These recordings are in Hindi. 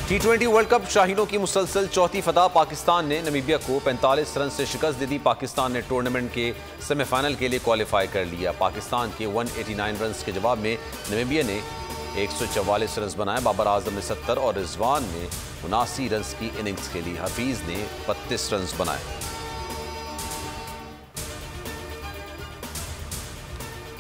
T20 वर्ल्ड कप शाहीनों की मुसलसल चौथी फतह। पाकिस्तान ने नमीबिया को 45 रन से शिकस्त दे दी। पाकिस्तान ने टूर्नामेंट के सेमीफाइनल के लिए क्वालिफाई कर लिया। पाकिस्तान के 189 रन के जवाब में नमीबिया ने 144 रन बनाए। बाबर आजम ने 70 और रिजवान ने 79 रन की इनिंग्स खेली। हफीज ने 32 रन बनाए।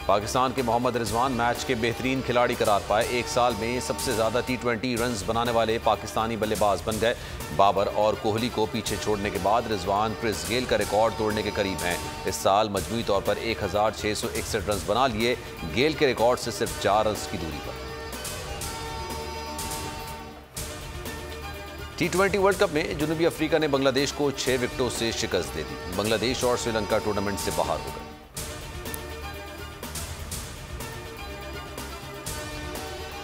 पाकिस्तान के मोहम्मद रिजवान मैच के बेहतरीन खिलाड़ी करार पाए। एक साल में सबसे ज्यादा T20 रन बनाने वाले पाकिस्तानी बल्लेबाज बन गए। बाबर और कोहली को पीछे छोड़ने के बाद रिजवान क्रिस गेल का रिकॉर्ड तोड़ने के करीब हैं। इस साल मजमूई तौर पर 1661 रन बना लिए। गेल के रिकॉर्ड से सिर्फ 4 रन की दूरी पर। T20 वर्ल्ड कप में जनूबी अफ्रीका ने बांग्लादेश को 6 विकेटों से शिकस्त दे दी। बांग्लादेश और श्रीलंका टूर्नामेंट से बाहर हो गए।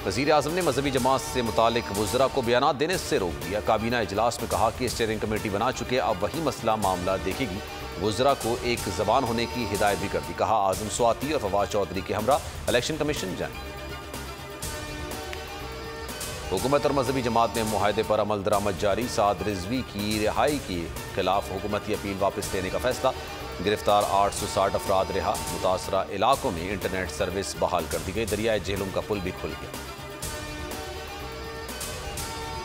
वज़ीर आज़म ने मजहबी जमात से मुतालिक वुज़रा को बयानात देने से रोक दिया। काबीना इजलास में कहा कि स्टीयरिंग कमेटी बना चुके, अब वही मसला मामला देखेगी। वुज़रा को एक ज़बान होने की हिदायत भी कर दी। कहा आज़म स्वाति और फवाद चौधरी के हमरा इलेक्शन कमीशन जाएं। हुकूमत और मजहबी जमात में मुआहदे पर अमल दरामद जारी। साद रिजवी की रिहाई के खिलाफ हुकूमती अपील वापस लेने का फैसला। गिरफ्तार 860 अफराद रिहा। मुतासरा इलाकों में इंटरनेट सर्विस बहाल कर दी गई। दरियाए झेलम का पुल भी खुल गया।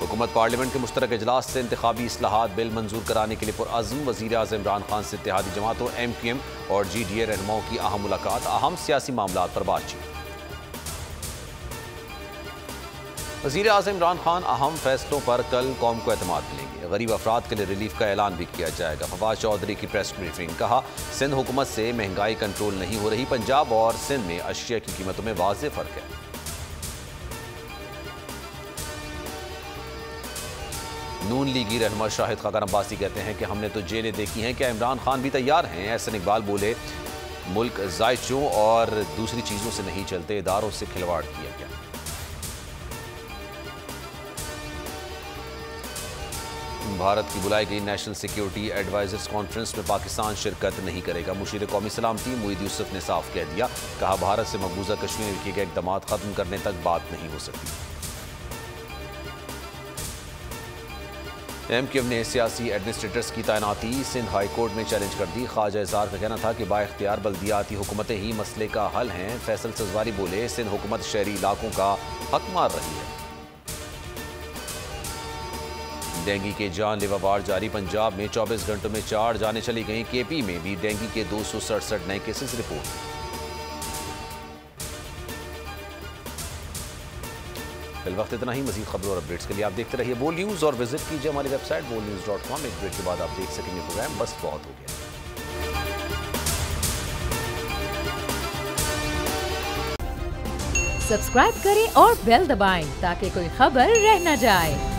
हुकूमत पार्लियामेंट के मुश्तरक इजलास से इंतखाबी इस्लाहात बिल मंजूर कराने के लिए पुरअज़्म। वज़ीर आज़म इमरान खान से इत्तेहादी जमातों MQM और GDA रहनुमाओं की अहम मुलाकात। अहम सियासी मामलात पर बातचीत। वज़ीर आज़म इमरान खान अहम फैसलों पर कल कौम को एतमाद मिलेंगे। गरीब अफराद के लिए रिलीफ का ऐलान भी किया जाएगा। फवाद चौधरी की प्रेस ब्रीफिंग। कहा सिंध हुकूमत से महंगाई कंट्रोल नहीं हो रही। पंजाब और सिंध में अशिया की कीमतों में वाज़ेह फ़र्क है। नून लीगी रहनुमा शाहिद खाकान अब्बासी कहते हैं कि हमने तो जेलें देखी हैं, क्या इमरान खान भी तैयार हैं? एहसन इकबाल बोले मुल्क जायचों और दूसरी चीज़ों से नहीं चलते, इदारों से खिलवाड़ किया गया। भारत की बुलाई गई नेशनल सिक्योरिटी एडवाइजर्स कॉन्फ्रेंस में पाकिस्तान शिरकत नहीं करेगा। मुशीर कौमी सलामती मुईद यूसुफ ने साफ कह दिया। कहा भारत से मकबूजा कश्मीर में किए गए इक़दाम खत्म करने तक बात नहीं हो सकती। MQM ने सियासी एडमिनिस्ट्रेटर्स की तैनाती सिंध हाई कोर्ट में चैलेंज कर दी। ख्वाजा इज़हार का कहना था कि बाइख्तियार बल्दियाती हुकूमतें ही मसले का हल हैं। फैसल सजवारी बोले सिंध हुकूमत शहरी इलाकों का हक मार रही है। डेंगू के जानलेवा वार जारी। पंजाब में 24 घंटों में 4 जानें चली गईं। KP में भी डेंगू के 267 नए केसेस रिपोर्ट। फिल वक्त इतना ही। मजीद खबरों और अपडेट्स के लिए आप देखते रहिए बोल न्यूज़ और विजिट कीजिए हमारी वेबसाइट bolnews.com। एक ब्रेक के बाद आप देख सकेंगे प्रोग्राम बस बहुत हो गया। सब्सक्राइब करें और बेल दबाएं ताकि कोई खबर रह न जाए।